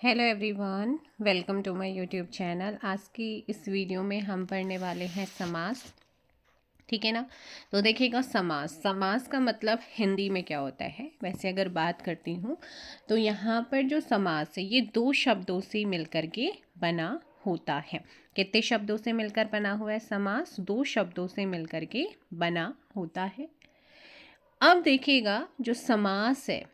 Hello everyone, welcome to my YouTube channel. आज की इस वीडियो में हम पढ़ने वाले हैं समास। ठीक है ना। तो देखिएगा, समास का मतलब हिंदी में क्या होता है। वैसे अगर बात करती हूँ तो यहाँ पर जो समास है ये दो शब्दों से मिलकर के बना होता है। कितने शब्दों से मिलकर बना हुआ है समास? दो शब्दों से मिलकर के बना होता है। अब देखिएगा, जो समास है,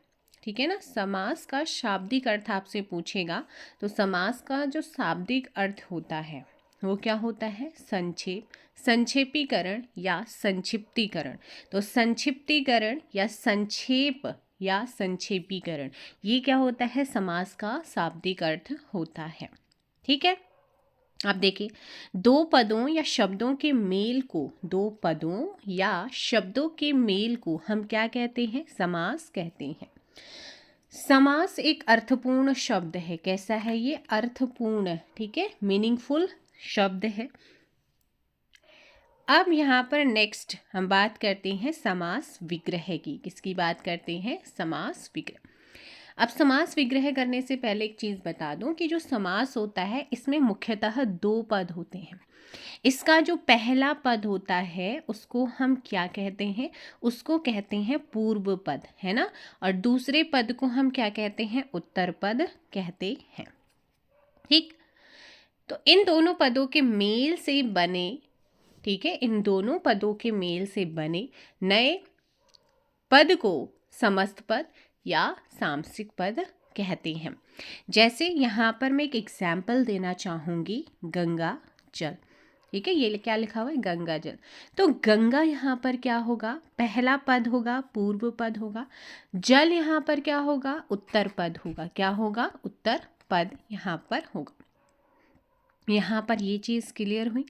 ठीक है ना, समास का शाब्दिक अर्थ आपसे पूछेगा तो समास का जो शाब्दिक अर्थ होता है वो क्या होता है? संक्षेप, संक्षेपीकरण या संक्षिप्तीकरण। तो संक्षिप्तीकरण या संक्षेप या संक्षेपीकरण, ये क्या होता है? समास का शाब्दिक अर्थ होता है। ठीक है। अब देखिए, दो पदों या शब्दों के मेल को, दो पदों या शब्दों के मेल को हम क्या कहते हैं? समास कहते हैं। समास एक अर्थपूर्ण शब्द है। कैसा है ये? अर्थपूर्ण, ठीक है, मीनिंगफुल शब्द है। अब यहाँ पर नेक्स्ट हम बात करते हैं समास विग्रह की। किसकी बात करते हैं? समास विग्रह। अब समास विग्रह करने से पहले एक चीज़ बता दूं कि जो समास होता है इसमें मुख्यतः दो पद होते हैं। इसका जो पहला पद होता है उसको हम क्या कहते हैं? उसको कहते हैं पूर्व पद, है ना। और दूसरे पद को हम क्या कहते हैं? उत्तर पद कहते हैं। ठीक। तो इन दोनों पदों के मेल से बने, ठीक है, इन दोनों पदों के मेल से बने नए पद को समस्त पद या सामसिक पद कहते हैं। जैसे यहाँ पर मैं एक एग्जाम्पल देना चाहूँगी, गंगा जल। ठीक है, ये क्या लिखा हुआ है? गंगा जल। तो गंगा यहाँ पर क्या होगा? पहला पद होगा, पूर्व पद होगा। जल यहाँ पर क्या होगा? उत्तर पद होगा। क्या होगा? उत्तर पद यहाँ पर होगा। यहाँ पर ये चीज़ क्लियर हुई।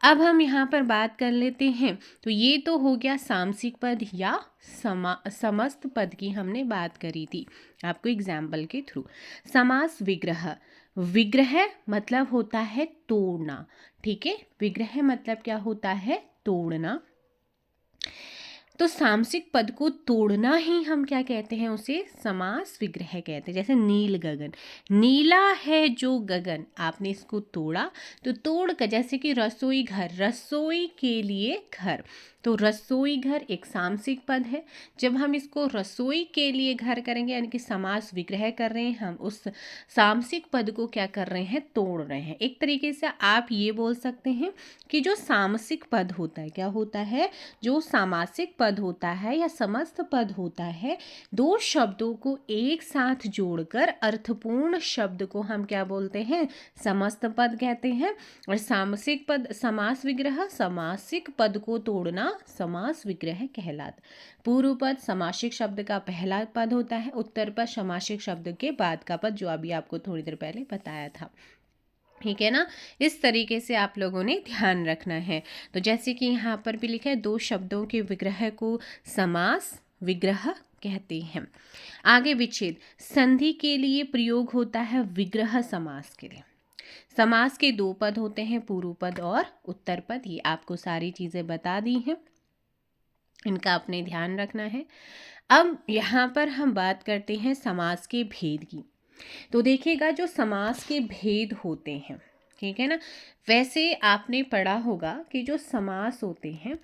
अब हम यहाँ पर बात कर लेते हैं। तो ये तो हो गया सामसिक पद या समस्त पद की हमने बात करी थी आपको एग्जाम्पल के थ्रू। समास विग्रह, विग्रह मतलब होता है तोड़ना। ठीक है, विग्रह मतलब क्या होता है? तोड़ना। तो सामसिक पद को तोड़ना ही हम क्या कहते हैं? उसे समास विग्रह कहते हैं। जैसे नील गगन, नीला है जो गगन, आपने इसको तोड़ा तो तोड़ कर, जैसे कि रसोई घर, रसोई के लिए घर, तो रसोई घर एक सामसिक पद है। जब हम इसको रसोई के लिए घर करेंगे यानी कि समास विग्रह कर रहे हैं, हम उस सामसिक पद को क्या कर रहे हैं? तोड़ रहे हैं। एक तरीके से आप ये बोल सकते हैं कि जो सामसिक पद होता है, क्या होता है? जो सामासिक पद होता है या समस्त पद होता है, दो शब्दों को एक साथ जोड़कर अर्थपूर्ण शब्द को हम क्या बोलते हैं? समस्त पद कहते हैं। और सामसिक पद, समास विग्रह, समासिक पद को तोड़ना समास विग्रह कहलाता। पूर्व पद समासिक शब्द का पहला पद होता है, उत्तर पद समासिक शब्द के बाद का पद, जो अभी आपको थोड़ी देर पहले बताया था। ठीक है ना। इस तरीके से आप लोगों ने ध्यान रखना है। तो जैसे कि यहाँ पर भी लिखा है, दो शब्दों के विग्रह को समास विग्रह कहते हैं। आगे विच्छेद, संधि के लिए प्रयोग होता है विग्रह समास के लिए। समास के दो पद होते हैं, पूर्व पद और उत्तर पद। ये आपको सारी चीज़ें बता दी हैं, इनका अपने ध्यान रखना है। अब यहाँ पर हम बात करते हैं समास के भेद की। तो देखिएगा, जो समास के भेद होते हैं, ठीक है ना, वैसे आपने पढ़ा होगा कि जो समास होते हैं,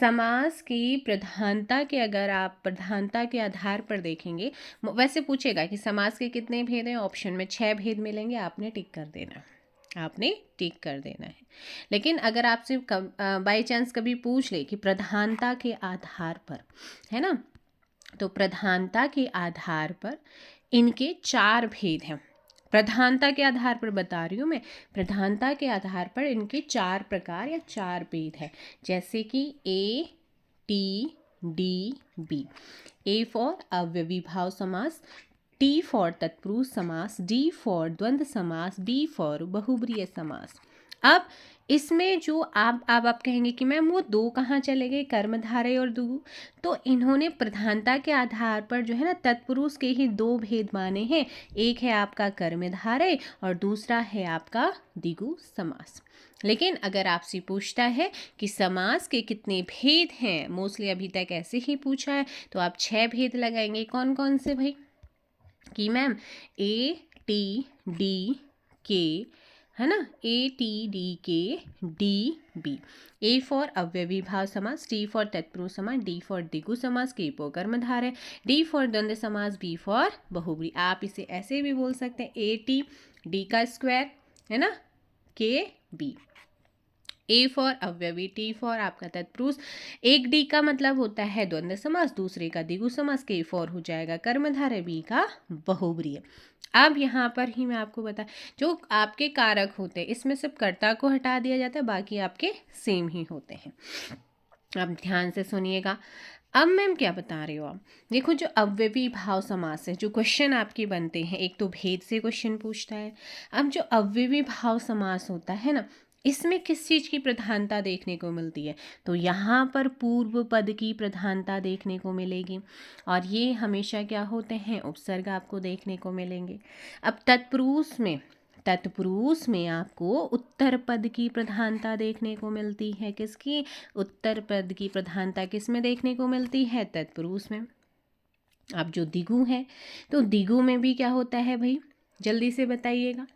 समास की प्रधानता के, अगर आप प्रधानता के आधार पर देखेंगे, वैसे पूछेगा कि समास के कितने भेद हैं, ऑप्शन में 6 भेद मिलेंगे, आपने टिक कर देना है, आपने टिक कर देना है। लेकिन अगर आपसे बाई चांस कभी पूछ ले कि प्रधानता के आधार पर, है ना, तो प्रधानता के आधार पर इनके 4 भेद हैं। प्रधानता के आधार पर बता रही हूँ मैं, प्रधानता के आधार पर इनके 4 प्रकार या 4 भेद है। जैसे कि A, T, D, B. A for अव्ययीभाव समास, टी फॉर तत्पुरुष समास, डी फॉर द्वंद्व समास, बी फॉर बहुब्रीहि समास। अब इसमें जो आप कहेंगे कि मैम वो दो कहाँ चले गए, कर्मधारय और द्विगु। तो इन्होंने प्रधानता के आधार पर जो है ना, तत्पुरुष के ही 2 भेद माने हैं। एक है आपका कर्मधारय और दूसरा है आपका द्विगु समास। लेकिन अगर आपसे पूछता है कि समास के कितने भेद हैं, मोस्टली अभी तक ऐसे ही पूछा है, तो आप 6 भेद लगाएंगे। कौन कौन से भाई? कि मैम ए, टी डी के, है ना, ए टी डी के डी बी। ए फॉर अव्ययी भाव समास, टी फॉर तत्पुरुष समास, डी फॉर द्विगु समास, के फॉर कर्मधारय, डी फॉर द्वंद्व समास, बी फॉर बहुब्री। आप इसे ऐसे भी बोल सकते हैं, ए टी डी का स्क्वायर, है ना, के बी। ए फॉर अव्ययी, टी फॉर आपका तत्पुरुष, एक डी का मतलब होता है द्वंद्व समास, दूसरे का द्विगु समास, के फॉर हो जाएगा कर्मधारय, बी का बहुब्रीय। अब यहाँ पर ही मैं आपको बता, जो आपके कारक होते हैं इसमें सिर्फ कर्ता को हटा दिया जाता है, बाकी आपके सेम ही होते हैं। अब ध्यान से सुनिएगा। अब मैम क्या बता रही हो आप, देखो जो अव्ययी भाव समास है, जो क्वेश्चन आपके बनते हैं, एक तो भेद से क्वेश्चन पूछता है। अब जो अव्ययी भाव समास होता है ना, इसमें किस चीज़ की प्रधानता देखने को मिलती है, तो यहाँ पर पूर्व पद की प्रधानता देखने को मिलेगी, और ये हमेशा क्या होते हैं, उपसर्ग आपको देखने को मिलेंगे। अब तत्पुरुष में आपको उत्तर पद की प्रधानता देखने को मिलती है। किसकी? उत्तर पद की प्रधानता किस में देखने को मिलती है? तत्पुरुष में। अब जो द्विगु है, तो द्विगु में भी क्या होता है भाई, जल्दी से बताइएगा।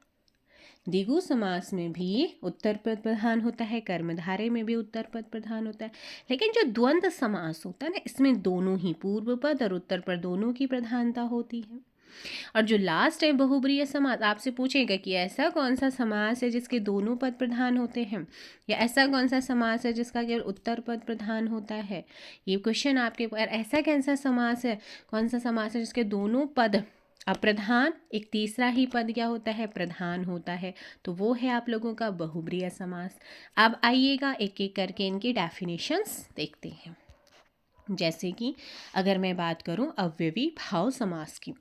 द्विगु समास में भी उत्तर पद प्रधान होता है, कर्मधारय में भी उत्तर पद प्रधान होता है। लेकिन जो द्वंद्व समास होता है ना, इसमें दोनों ही पूर्व पद और उत्तर पद दोनों की प्रधानता होती है। और जो लास्ट है बहुब्रीय समास, आपसे पूछेगा कि ऐसा कौन सा समास है जिसके दोनों पद प्रधान होते हैं, या ऐसा कौन सा समास है जिसका केवल उत्तर पद प्रधान होता है। ये क्वेश्चन आपके पर, ऐसा कौन सा समास है, कौन सा समास है जिसके दोनों पद अप्रधान, एक तीसरा ही पद क्या होता है, प्रधान होता है, तो वो है आप लोगों का बहुब्रीय समास। अब आइएगा एक एक करके इनकी डेफिनेशंस देखते हैं। जैसे कि अगर मैं बात करूं अव्ययी भाव समास की,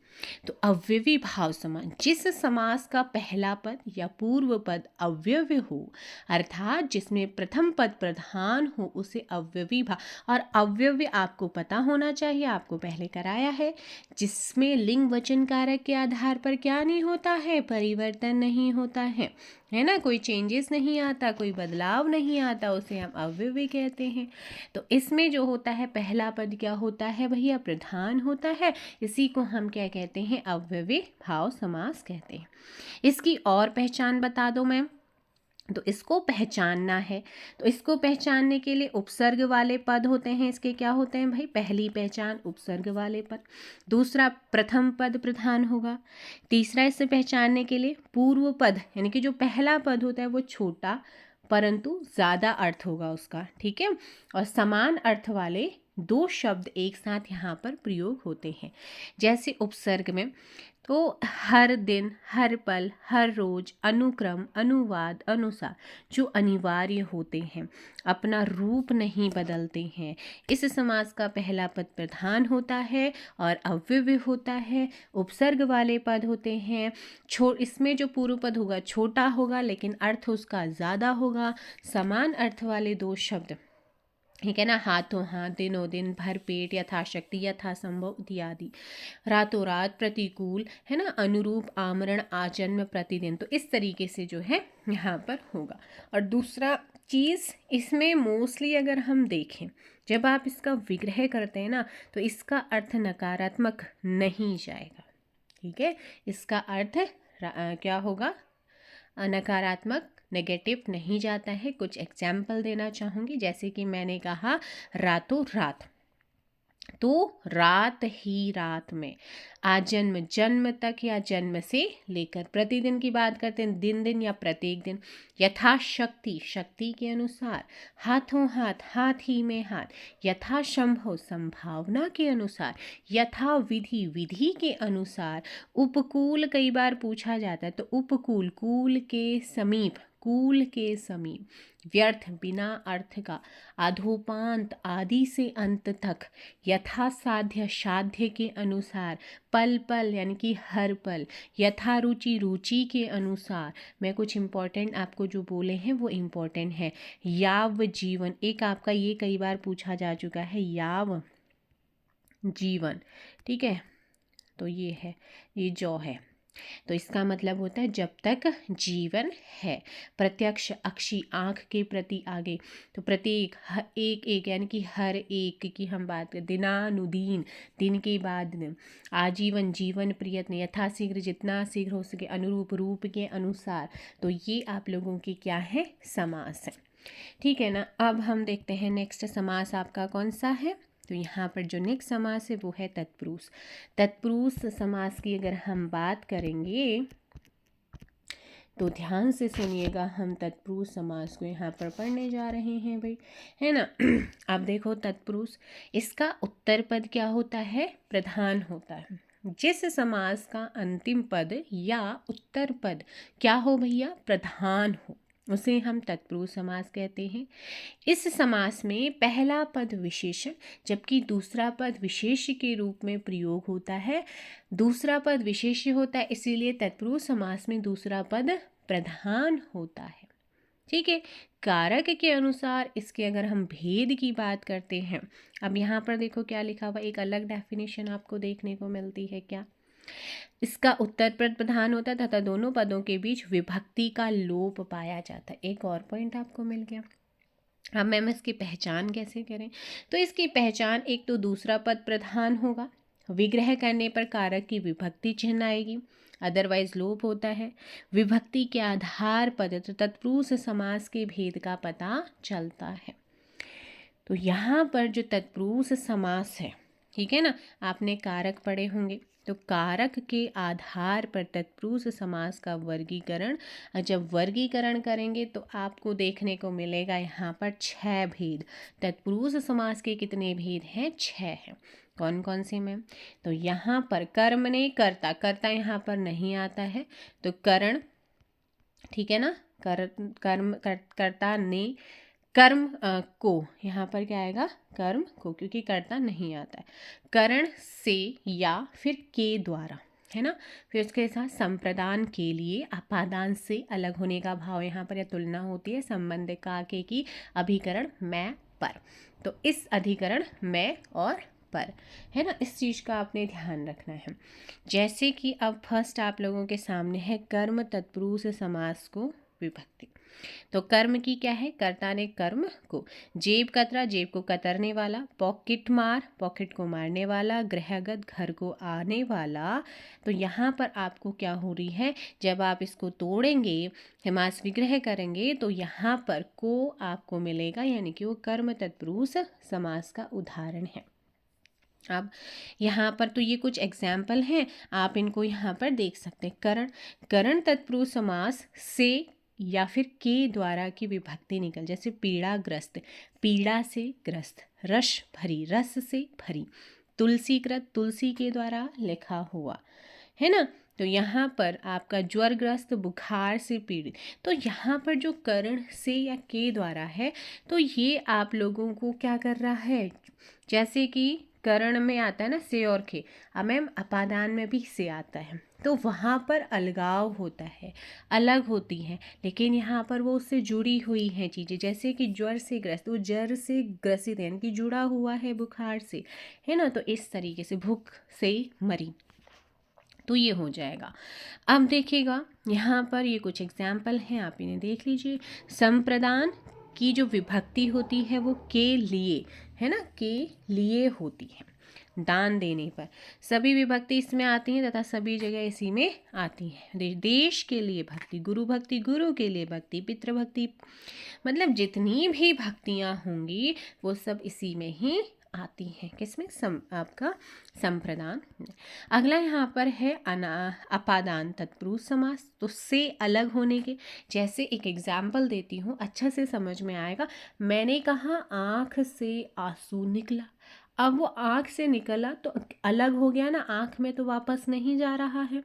तो अव्ययी भाव समास जिस समास का पहला पद या पूर्व पद अव्यय हो, अर्थात जिसमें प्रथम पद प्रधान हो, उसे अव्ययी भाव। और अव्यय आपको पता होना चाहिए, आपको पहले कराया है, जिसमें लिंग वचन कारक के आधार पर क्या नहीं होता है, परिवर्तन नहीं होता है ना, कोई चेंजेस नहीं आता, कोई बदलाव नहीं आता, उसे हम अव्ययी कहते हैं। तो इसमें जो होता है पहला पद क्या होता है भैया, प्रधान होता है, इसी को हम क्या कहते हैं, अव्ययी भाव समास कहते हैं। इसकी और पहचान बता दो मैम। तो इसको पहचानना है, तो इसको पहचानने के लिए उपसर्ग वाले पद होते हैं, इसके क्या होते हैं भाई, पहली पहचान उपसर्ग वाले पद, दूसरा प्रथम पद प्रधान होगा, तीसरा इसे पहचानने के लिए पूर्व पद, यानी कि जो पहला पद होता है वो छोटा परंतु ज़्यादा अर्थ होगा उसका, ठीक है, और समान अर्थ वाले दो शब्द एक साथ यहाँ पर प्रयोग होते हैं। जैसे उपसर्ग में तो हर दिन, हर पल, हर रोज, अनुक्रम, अनुवाद, अनुसार, जो अनिवार्य होते हैं, अपना रूप नहीं बदलते हैं, इस समास का पहला पद प्रधान होता है और अव्यय होता है। उपसर्ग वाले पद होते हैं, इसमें जो पूर्व पद होगा छोटा होगा लेकिन अर्थ उसका ज़्यादा होगा। समान अर्थ वाले दो शब्द, ठीक है ना, हाथों हाथ, दिनों दिन, भर पेट, यथाशक्ति, यथासंभव इत्यादि, रातों रात, प्रतिकूल, है ना, अनुरूप, आमरण, आजन्म, प्रतिदिन, तो इस तरीके से जो है यहाँ पर होगा। और दूसरा चीज़ इसमें मोस्टली अगर हम देखें, जब आप इसका विग्रह करते हैं ना, तो इसका अर्थ नकारात्मक नहीं जाएगा, ठीक है, इसका अर्थ क्या होगा, नकारात्मक, नेगेटिव नहीं जाता है। कुछ एग्जाम्पल देना चाहूँगी, जैसे कि मैंने कहा रातों रात, तो रात ही रात में, आजन्म, जन्म तक या जन्म से लेकर, प्रतिदिन की बात करते हैं, दिन दिन या प्रत्येक दिन, यथाशक्ति, शक्ति के अनुसार, हाथों हाथ, हाथ ही में हाथ, यथासंभव, संभावना के अनुसार, यथा विधि, विधि के अनुसार, उपकूल कई बार पूछा जाता है, तो उपकूल, कूल के समीप, कूल के समीप, व्यर्थ, बिना अर्थ का, आधोपांत, आदि से अंत तक, यथासाध्य, साध्य के अनुसार, पल पल यानी कि हर पल, यथा रुचि, रुचि के अनुसार। मैं कुछ इम्पोर्टेंट आपको जो बोले हैं वो इम्पोर्टेंट है। याव जीवन, एक आपका ये कई बार पूछा जा चुका है, याव जीवन, ठीक है, तो ये है, ये जौ है, तो इसका मतलब होता है जब तक जीवन है। प्रत्यक्ष अक्षी आँख के प्रति आगे, तो प्रत्येक एक एक यानी कि हर एक की हम बात करें, दिनानुदीन दिन के बाद दिन, आजीवन जीवन प्रयत्न, यथाशीघ्र जितना शीघ्र हो सके, अनुरूप रूप के अनुसार। तो ये आप लोगों के क्या है, समास है। ठीक है ना। अब हम देखते हैं नेक्स्ट समास आपका कौन सा है। तो यहाँ पर जो नेक्स्ट समास है वो है तत्पुरुष। तत्पुरुष समास की अगर हम बात करेंगे तो ध्यान से सुनिएगा, हम तत्पुरुष समास को यहाँ पर पढ़ने जा रहे हैं भाई, है ना। अब देखो तत्पुरुष, इसका उत्तर पद क्या होता है, प्रधान होता है। जिस समास का अंतिम पद या उत्तर पद क्या हो भैया, प्रधान हो, उसे हम तत्पुरुष समास कहते हैं। इस समास में पहला पद विशेषण जबकि दूसरा पद विशेष्य के रूप में प्रयोग होता है। दूसरा पद विशेष्य होता है, इसीलिए तत्पुरुष समास में दूसरा पद प्रधान होता है। ठीक है। कारक के अनुसार इसके अगर हम भेद की बात करते हैं, अब यहाँ पर देखो क्या लिखा हुआ, एक अलग डेफिनेशन आपको देखने को मिलती है। क्या, इसका उत्तर पद प्रधान होता है तथा दोनों पदों के बीच विभक्ति का लोप पाया जाता है। एक और पॉइंट आपको मिल गया। अब मैम इसकी पहचान कैसे करें, तो इसकी पहचान, एक तो दूसरा पद प्रधान होगा, विग्रह करने पर कारक की विभक्ति चिन्ह आएगी, अदरवाइज लोप होता है। विभक्ति के आधार पर तो तत्पुरुष समास के भेद का पता चलता है। तो यहाँ पर जो तत्पुरुष समास है, ठीक है ना, आपने कारक पढ़े होंगे, तो कारक के आधार पर तत्पुरुष समास का वर्गीकरण, जब वर्गीकरण करेंगे तो आपको देखने को मिलेगा यहाँ पर 6 भेद। तत्पुरुष समास के कितने भेद हैं, 6 हैं। कौन कौन से मैम, तो यहाँ पर कर्म ने कर्ता, कर्ता यहाँ पर नहीं आता है, तो करण, ठीक है ना, कर्म कर्ता ने कर्म को, यहाँ पर क्या आएगा, कर्म को, क्योंकि कर्ता नहीं आता है। करण से या फिर के द्वारा, है ना। फिर उसके साथ संप्रदान के लिए, अपादान से अलग होने का भाव यहाँ पर या तुलना होती है, संबंध का के की अभिकरण मैं पर, तो इस अधिकरण मैं और पर, है ना, इस चीज़ का आपने ध्यान रखना है। जैसे कि अब फर्स्ट आप लोगों के सामने है कर्म तत्पुरुष समास को विभक्ति। तो कर्म की क्या है, कर्ता ने कर्म को, जेब कतरा, जेब को कतरने वाला, पॉकेट मार, पॉकेट को मारने वाला, गृहगत, घर को आने वाला। तो यहाँ पर आपको क्या हो रही है, जब आप इसको तोड़ेंगे, समास विग्रह करेंगे, तो यहाँ पर को आपको मिलेगा, यानी कि वो कर्म तत्पुरुष समास का उदाहरण है। अब यहाँ पर तो ये कुछ एग्जाम्पल हैं, आप इनको यहाँ पर देख सकते हैं। करण, करण तत्पुरुष समास से या फिर के द्वारा की विभक्ति निकल, जैसे पीड़ाग्रस्त, पीड़ा से ग्रस्त, रस भरी, रस से भरी, तुलसीकृत, तुलसी के द्वारा लिखा हुआ, है ना। तो यहाँ पर आपका ज्वरग्रस्त, बुखार से पीड़ित। तो यहाँ पर जो करण से या के द्वारा है, तो ये आप लोगों को क्या कर रहा है, जैसे कि करण में आता है ना से और के, अब मैम अपादान में भी से आता है, तो वहाँ पर अलगाव होता है, अलग होती हैं, लेकिन यहाँ पर वो उससे जुड़ी हुई हैं चीज़ें, जैसे कि ज्वर से ग्रस्त, वो जर से ग्रसित है, यानी कि जुड़ा हुआ है बुखार से, है ना। तो इस तरीके से भूख से मरी, तो ये हो जाएगा। अब देखिएगा यहाँ पर ये कुछ एग्जाम्पल हैं, आप इन्हें देख लीजिए। संप्रदान की जो विभक्ति होती है वो के लिए, है ना, के लिए होती है। दान देने पर सभी विभक्ति इसमें आती हैं तथा सभी जगह इसी में आती हैं। देश के लिए भक्ति, गुरु भक्ति, गुरु के लिए भक्ति, पितृभक्ति, मतलब जितनी भी भक्तियाँ होंगी वो सब इसी में ही आती हैं। किसमें, आपका संप्रदान। अगला यहाँ पर है अपादान तत्पुरुष समास, तो से अलग होने के, जैसे एक एग्जाम्पल देती हूँ, अच्छा से समझ में आएगा। मैंने कहा आँख से आंसू निकला, अब वो आँख से निकला तो अलग हो गया ना, आँख में तो वापस नहीं जा रहा है।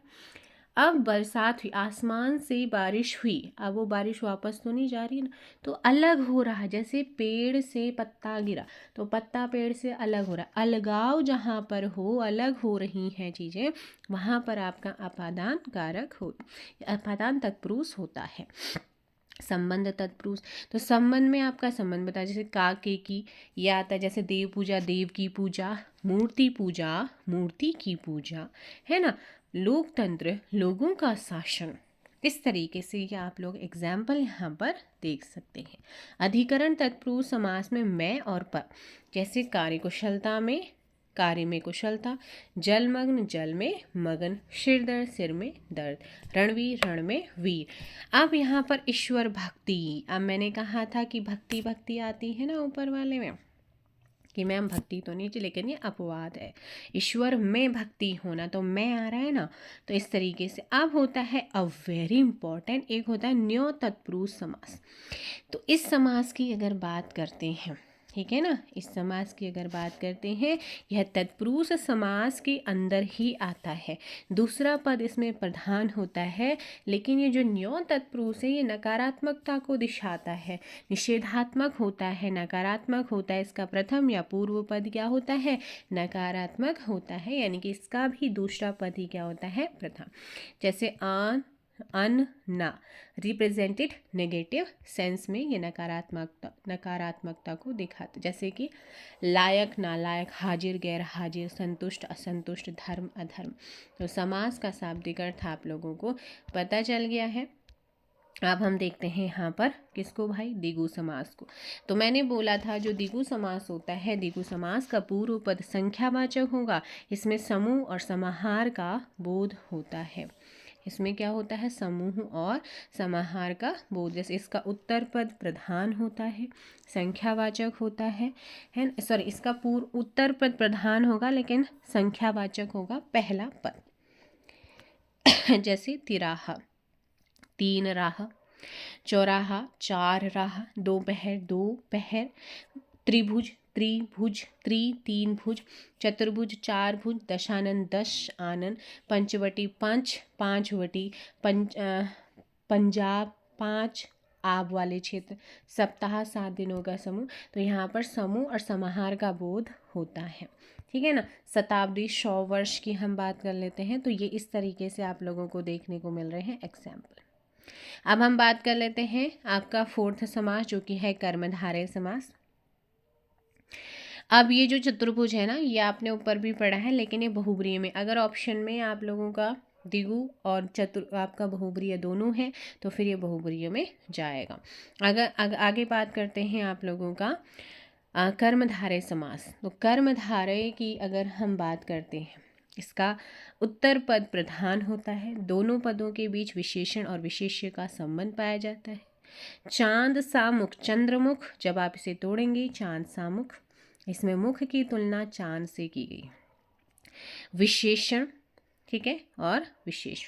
अब बरसात हुई, आसमान से बारिश हुई, अब वो बारिश वापस तो नहीं जा रही ना, तो अलग हो रहा है। जैसे पेड़ से पत्ता गिरा, तो पत्ता पेड़ से अलग हो रहा है। अलगाव जहाँ पर हो, अलग हो रही हैं चीज़ें, वहाँ पर आपका अपादान कारक हो, अपादान तत्पुरुष होता है। संबंध तत्पुरुष, तो संबंध में आपका संबंध बताया, जैसे का के की, यह आता है जैसे देव पूजा, देव की पूजा, मूर्ति पूजा, मूर्ति की पूजा, है ना। लोकतंत्र, लोगों का शासन। इस तरीके से ये आप लोग एग्जाम्पल यहाँ पर देख सकते हैं। अधिकरण तत्पुरुष समास में मैं और पर, जैसे कार्यकुशलता में कार्य में कुशलता, जलमग्न जल में मगन, सिर दर्द सिर में दर्द, रणवीर रण में वीर। अब यहाँ पर ईश्वर भक्ति, अब मैंने कहा था कि भक्ति भक्ति आती है ना ऊपर वाले में कि मैम भक्ति तो नहीं चाहिए, लेकिन ये अपवाद है। ईश्वर में भक्ति होना, तो मैं आ रहा है ना, तो इस तरीके से। अब होता है अ वेरी इंपॉर्टेंट, एक होता है न्यो तत्पुरुष समास। तो इस समास की अगर बात करते हैं, ठीक है ना, इस समास की अगर बात करते हैं, यह तत्पुरुष समास के अंदर ही आता है। दूसरा पद इसमें प्रधान होता है, लेकिन ये जो न्यो तत्पुरुष है ये नकारात्मकता को दिखाता है, निषेधात्मक होता है, नकारात्मक होता है। इसका प्रथम या पूर्व पद क्या होता है, नकारात्मक होता है, यानी कि इसका भी दूसरा पद ही क्या होता है, प्रथम। जैसे अन, ना रिप्रेजेंटेड नेगेटिव सेंस में ये नकारात्मकता को दिखाते, जैसे कि लायक नालायक, हाजिर गैर हाजिर, संतुष्ट असंतुष्ट, धर्म अधर्म। तो समास का शाब्दिक अर्थ आप लोगों को पता चल गया है। अब हम देखते हैं यहाँ पर किसको भाई, द्विगु समास को। तो मैंने बोला था जो द्विगु समास होता है, द्विगु समास का पूर्व पद संख्यावाचक होगा। इसमें समूह और समाहार का बोध होता है। इसमें क्या होता है, समूह और समाहार का बोध। जैसे इसका उत्तर पद प्रधान होता है, संख्यावाचक होता है सॉरी, इसका पूर्व उत्तर पद प्रधान होगा लेकिन संख्यावाचक होगा पहला पद। जैसे तिराहा, तीन राह, चौराहा, चार राह, दोपहर, दो पहर, त्रिभुज, त्रिभुज, तीन भुज, चतुर्भुज, चार भुज, दशानन, दश आनन, पंचवटी, पांच वटी, पंजाब, पांच आब वाले क्षेत्र, सप्ताह, 7 दिनों का समूह। तो यहाँ पर समूह और समाहार का बोध होता है, ठीक है ना। शताब्दी, 100 वर्ष की हम बात कर लेते हैं, तो ये इस तरीके से आप लोगों को देखने को मिल रहे हैं एग्जाम्पल। अब हम बात कर लेते हैं आपका फोर्थ समास, जो कि है कर्मधारय समास। अब ये जो चतुर्भुज है ना, ये आपने ऊपर भी पढ़ा है, लेकिन ये बहुब्रीहि में, अगर ऑप्शन में आप लोगों का द्विगु और आपका बहुब्रीहि दोनों है, तो फिर ये बहुब्रीहि में जाएगा। अगर आगे बात करते हैं आप लोगों का कर्मधारय समास। तो कर्मधारय की अगर हम बात करते हैं, इसका उत्तर पद प्रधान होता है, दोनों पदों के बीच विशेषण और विशेष्य का संबंध पाया जाता है। चांद सामुख, चंद्रमुख, जब आप इसे तोड़ेंगे चांद सामुख, इसमें मुख की तुलना चांद से की गई। विशेषण, ठीक है, और विशेष।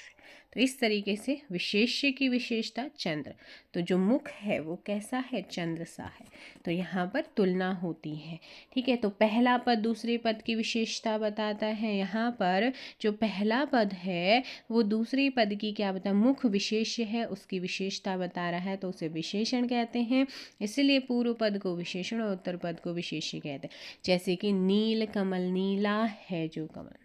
तो इस तरीके से विशेष्य की विशेषता चंद्र, तो जो मुख है वो कैसा है, चंद्र सा है, तो यहाँ पर तुलना होती है, ठीक है। तो पहला पद दूसरे पद की विशेषता बताता है, यहाँ पर जो पहला पद है वो दूसरे पद की क्या बता, मुख विशेष्य है, उसकी विशेषता बता रहा है, तो उसे विशेषण कहते हैं। इसीलिए पूर्व पद को विशेषण और उत्तर पद को विशेष्य कहते हैं। जैसे कि नील कमल, नीला है जो कमल,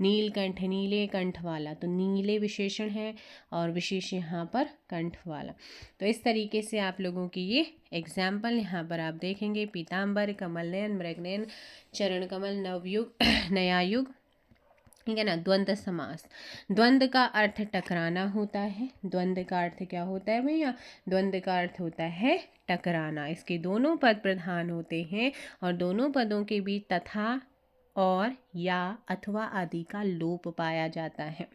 नीलकंठ, नीले कंठ वाला, तो नीले विशेषण है और विशेष यहाँ पर कंठ वाला। तो इस तरीके से आप लोगों की ये एग्जाम्पल यहाँ पर आप देखेंगे। पीताम्बर, कमलनयन, मृगनयन, चरण कमल, नवयुग, नया युग, ठीक है ना। द्वंद्व समास, द्वंद्व का अर्थ टकराना होता है। द्वंद्व का अर्थ क्या होता है भैया, द्वंद्व का अर्थ होता है टकराना। इसके दोनों पद प्रधान होते हैं और दोनों पदों के बीच तथा और या अथवा आदि का लोप पाया जाता है।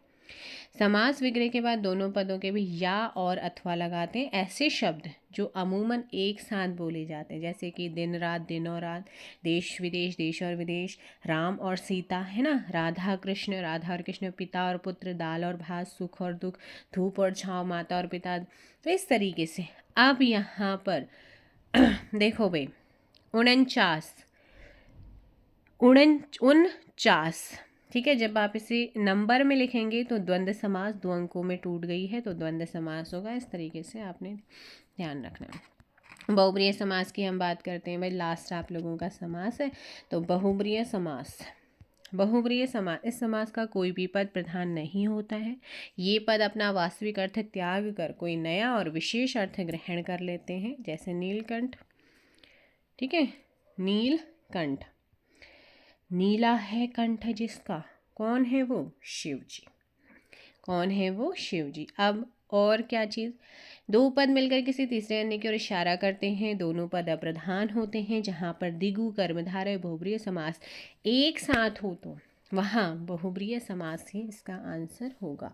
समास विग्रह के बाद दोनों पदों के भी या और अथवा लगाते हैं ऐसे शब्द जो अमूमन एक साथ बोले जाते हैं, जैसे कि दिन रात, दिन और रात, देश विदेश, देश और विदेश, राम और सीता, है ना, राधा कृष्ण, राधा और कृष्ण, पिता और पुत्र, दाल और भात, सुख और दुख, धूप और छाँव, माता और पिता। तो इस तरीके से अब यहाँ पर देखो भाई, 49, ठीक है। जब आप इसे नंबर में लिखेंगे तो द्वंद्व समास 2 अंकों में टूट गई है, तो द्वंद्व समास होगा। इस तरीके से आपने ध्यान रखना है। बहुब्रीहि समास की हम बात करते हैं भाई, लास्ट आप लोगों का समास है। तो बहुब्रीहि समास, बहुब्रीहि समास, इस समास का कोई भी पद प्रधान नहीं होता है। ये पद अपना वास्तविक अर्थ त्याग कर कोई नया और विशेष अर्थ ग्रहण कर लेते हैं, जैसे नीलकंठ, ठीक है, नीलकंठ, नीला है कंठ जिसका, कौन है वो, शिव जी। कौन है वो? शिव जी। अब और क्या चीज़? दो पद मिलकर किसी तीसरे अन्य की ओर इशारा करते हैं, दोनों पद अप्रधान होते हैं। जहाँ पर दिगु कर्मधारय बहुब्रीहि समास एक साथ हो तो वहाँ बहुब्रीहि समास ही इसका आंसर होगा।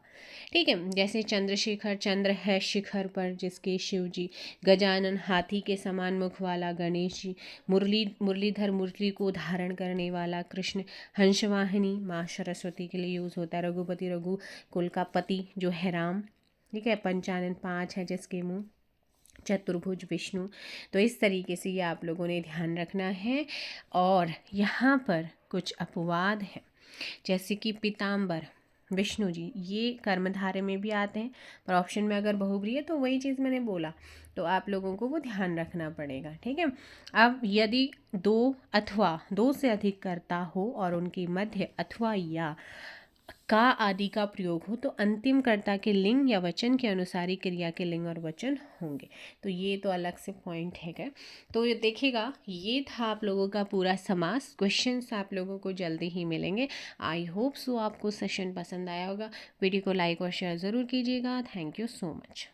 ठीक है, जैसे चंद्रशेखर, चंद्र है शिखर पर जिसके शिव जी, गजानन हाथी के समान मुख वाला गणेश जी, मुरलीधर मुरली को धारण करने वाला कृष्ण, हंसवाहिनी माँ सरस्वती के लिए यूज़ होता है, रघुपति रघु कुल का पति जो है राम। ठीक है, पंचानन 5 है जिसके मुँह, चतुर्भुज विष्णु। तो इस तरीके से ये आप लोगों ने ध्यान रखना है। और यहाँ पर कुछ अपवाद हैं, जैसे कि पीताम्बर विष्णु जी, ये कर्मधारय में भी आते हैं, पर ऑप्शन में अगर बहुब्रीहि है तो वही चीज़ मैंने बोला, तो आप लोगों को वो ध्यान रखना पड़ेगा। ठीक है, अब यदि दो अथवा दो से अधिक कर्ता हो और उनके मध्य अथवा या का आदि का प्रयोग हो तो अंतिम कर्ता के लिंग या वचन के अनुसार ही क्रिया के लिंग और वचन होंगे। तो ये तो अलग से पॉइंट है क्या। तो ये देखिएगा, ये था आप लोगों का पूरा समास। क्वेश्चंस आप लोगों को जल्दी ही मिलेंगे। आई होप सो आपको सेशन पसंद आया होगा। वीडियो को लाइक और शेयर ज़रूर कीजिएगा। Thank you so much.